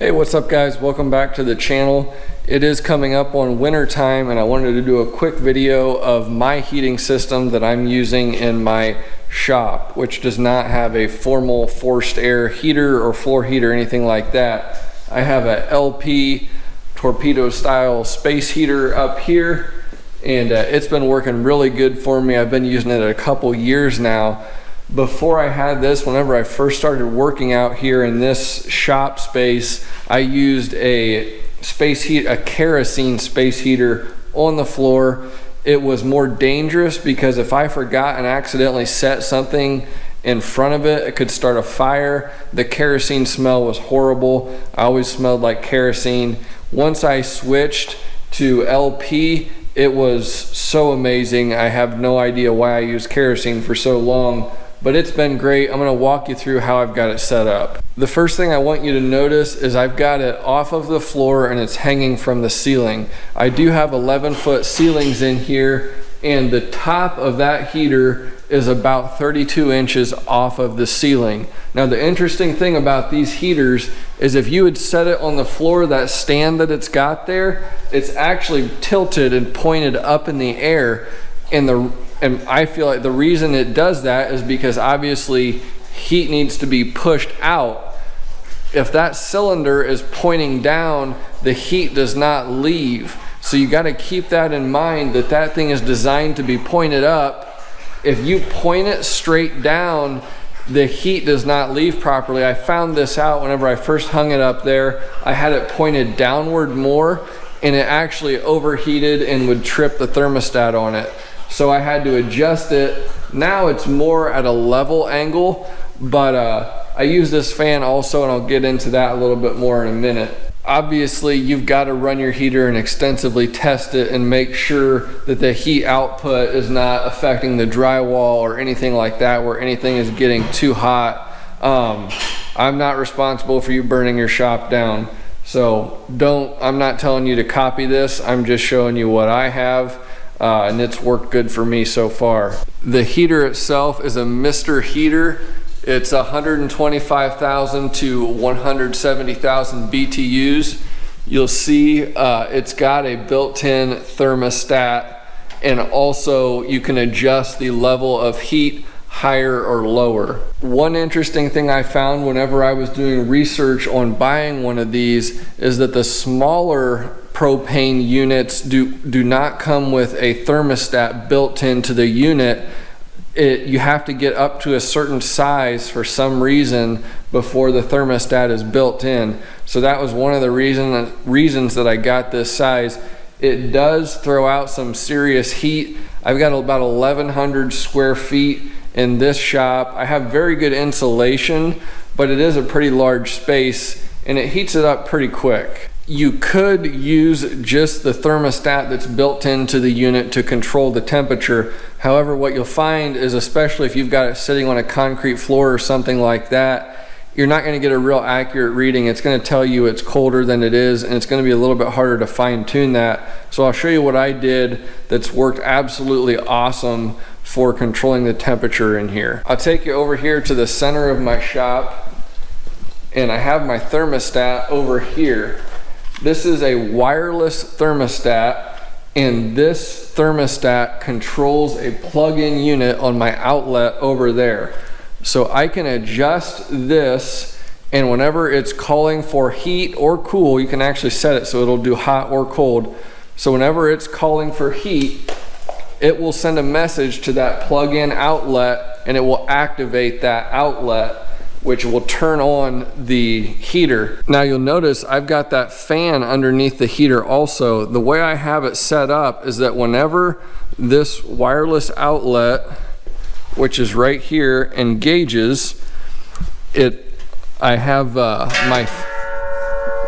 Hey, what's up guys? Welcome back to the channel. It is coming up on winter time and I wanted to do a quick video of my heating system that I'm using in my shop, which does not have a formal forced air heater or floor heater or anything like that. I have a LP torpedo style space heater up here and it's been working really good for me. I've been using it a couple years now. Before I had this, whenever I first started working out here in this shop space, I used a kerosene space heater on the floor. It was more dangerous because if I forgot and accidentally set something in front of it, it could start a fire. The kerosene smell was horrible. I always smelled like kerosene. Once I switched to LP, it was so amazing. I have no idea why I used kerosene for so long, but it's been great. I'm gonna walk you through how I've got it set up. The first thing I want you to notice is I've got it off of the floor and it's hanging from the ceiling. I do have 11-foot ceilings in here and the top of that heater is about 32 inches off of the ceiling. Now the interesting thing about these heaters is if you would set it on the floor, that stand that it's got there, it's actually tilted and pointed up in the air, and I feel like the reason it does that is because obviously heat needs to be pushed out. If that cylinder is pointing down, the heat does not leave. So you got to keep that in mind, that that thing is designed to be pointed up. If you point it straight down, the heat does not leave properly. I found this out whenever I first hung it up there. I had it pointed downward more and it actually overheated and would trip the thermostat on it. So I had to adjust it. Now it's more at a level angle, but I use this fan also, and I'll get into that a little bit more in a minute. Obviously, you've got to run your heater and extensively test it and make sure that the heat output is not affecting the drywall or anything like that, where anything is getting too hot. I'm not responsible for you burning your shop down. So I'm not telling you to copy this. I'm just showing you what I have. And it's worked good for me so far. The heater itself is a Mr. Heater. It's 125,000 to 170,000 BTUs. You'll see it's got a built-in thermostat, and also you can adjust the level of heat higher or lower. One interesting thing I found whenever I was doing research on buying one of these is that the smaller propane units do not come with a thermostat built into the unit. You have to get up to a certain size for some reason before the thermostat is built in. So that was one of the reasons that I got this size. It does throw out some serious heat. I've got about 1,100 square feet in this shop. I have very good insulation, but it is a pretty large space and it heats it up pretty quick. You could use just the thermostat that's built into the unit to control the temperature. However, what you'll find is, especially if you've got it sitting on a concrete floor or something like that, you're not going to get a real accurate reading. It's going to tell you it's colder than it is, and it's going to be a little bit harder to fine tune that. So I'll show you what I did that's worked absolutely awesome for controlling the temperature in here. I'll take you over here to the center of my shop, and I have my thermostat over here. This is a wireless thermostat, and this thermostat controls a plug-in unit on my outlet over there. So I can adjust this, and whenever it's calling for heat or cool, you can actually set it so it'll do hot or cold. So whenever it's calling for heat, it will send a message to that plug-in outlet and it will activate that outlet, which will turn on the heater. Now you'll notice I've got that fan underneath the heater also. The way I have it set up is that whenever this wireless outlet, which is right here, engages, I have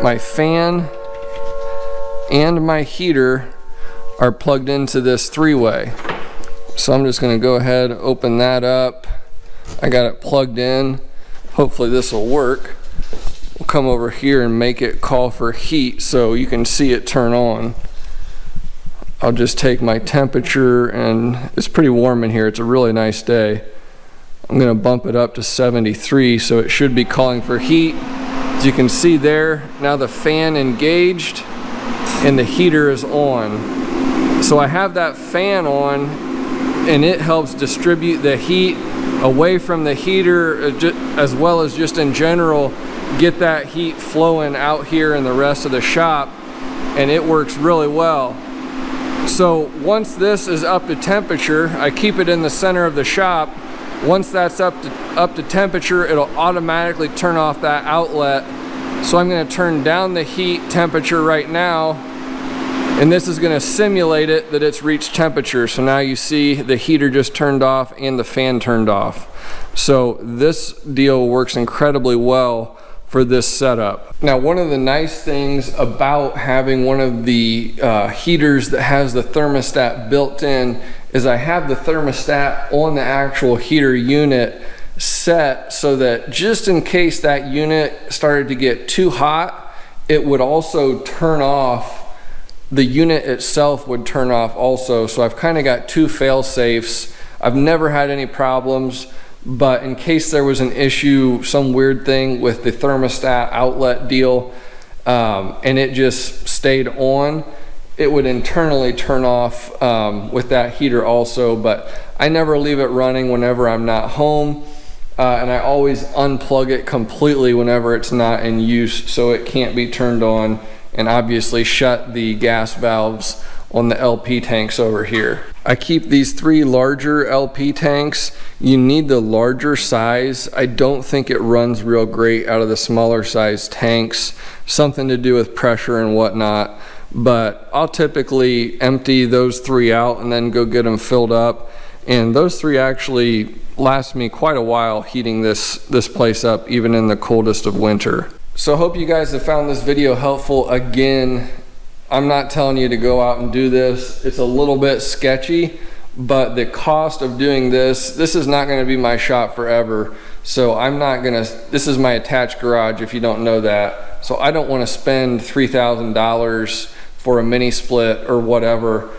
my fan and my heater are plugged into this three-way. So I'm just gonna go ahead, open that up. I got it plugged in. Hopefully this will work. We'll come over here and make it call for heat so you can see it turn on. I'll just take my temperature, and it's pretty warm in here. It's a really nice day. I'm gonna bump it up to 73, so it should be calling for heat. As you can see there, now the fan engaged and the heater is on. So I have that fan on, and it helps distribute the heat away from the heater, as well as just in general get that heat flowing out here in the rest of the shop, and it works really well. So once this is up to temperature, I keep it in the center of the shop. Once that's up to temperature, it'll automatically turn off that outlet. So I'm going to turn down the heat temperature right now, and this is going to simulate it that it's reached temperature. So now you see the heater just turned off and the fan turned off. So this deal works incredibly well for this setup. Now, one of the nice things about having one of the heaters that has the thermostat built in is I have the thermostat on the actual heater unit set so that just in case that unit started to get too hot, it would also turn off. The unit itself would turn off also. So I've kind of got two fail safes. I've never had any problems, but in case there was an issue, some weird thing with the thermostat outlet deal, and it just stayed on, it would internally turn off with that heater also. But I never leave it running whenever I'm not home, and I always unplug it completely whenever it's not in use so it can't be turned on, and obviously shut the gas valves on the LP tanks over here. I keep these 3 larger LP tanks. You need the larger size. I don't think it runs real great out of the smaller size tanks. Something to do with pressure and whatnot. But I'll typically empty those 3 out and then go get them filled up. And those 3 actually last me quite a while heating this place up, even in the coldest of winter. So I hope you guys have found this video helpful. Again, I'm not telling you to go out and do this. It's a little bit sketchy, but the cost of doing this is not going to be my shop forever. So I'm not going to, this is my attached garage if you don't know that. So I don't want to spend $3,000 for a mini split or whatever.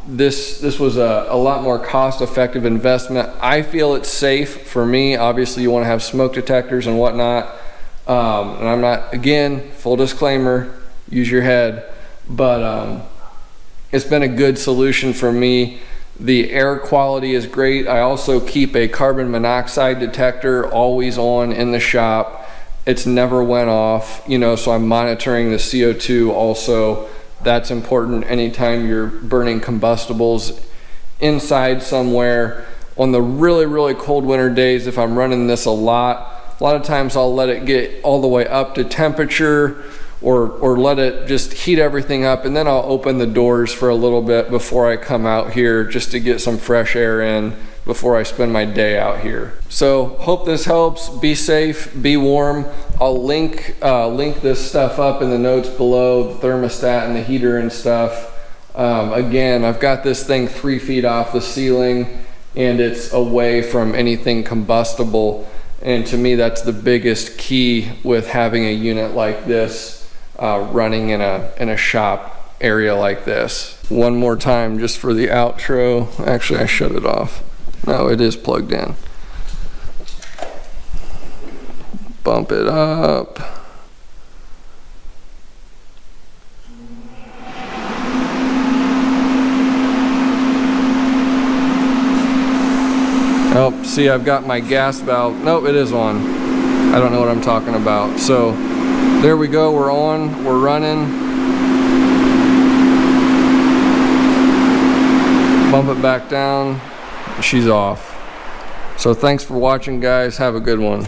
This was a lot more cost-effective investment. I feel it's safe for me. Obviously you want to have smoke detectors and whatnot. And I'm not, again, full disclaimer, use your head, but it's been a good solution for me. The air quality is great. I also keep a carbon monoxide detector always on in the shop. It's never went off, you know, so I'm monitoring the CO2 also. That's important anytime you're burning combustibles inside somewhere. On the really cold winter days, if I'm running this a lot of times I'll let it get all the way up to temperature, or let it just heat everything up, and then I'll open the doors for a little bit before I come out here just to get some fresh air in before I spend my day out here. So hope this helps. Be safe, be warm. I'll link this stuff up in the notes below, the thermostat and the heater and stuff. Again, I've got this thing 3 feet off the ceiling and it's away from anything combustible. And to me, that's the biggest key with having a unit like this running in a shop area like this. One more time just for the outro. Actually, I shut it off. No, it is plugged in. Bump it up. Oh, see, I've got my gas valve. Nope, it is on. I don't know what I'm talking about. So there we go, we're on, we're running. Bump it back down, she's off. So thanks for watching, guys. Have a good one.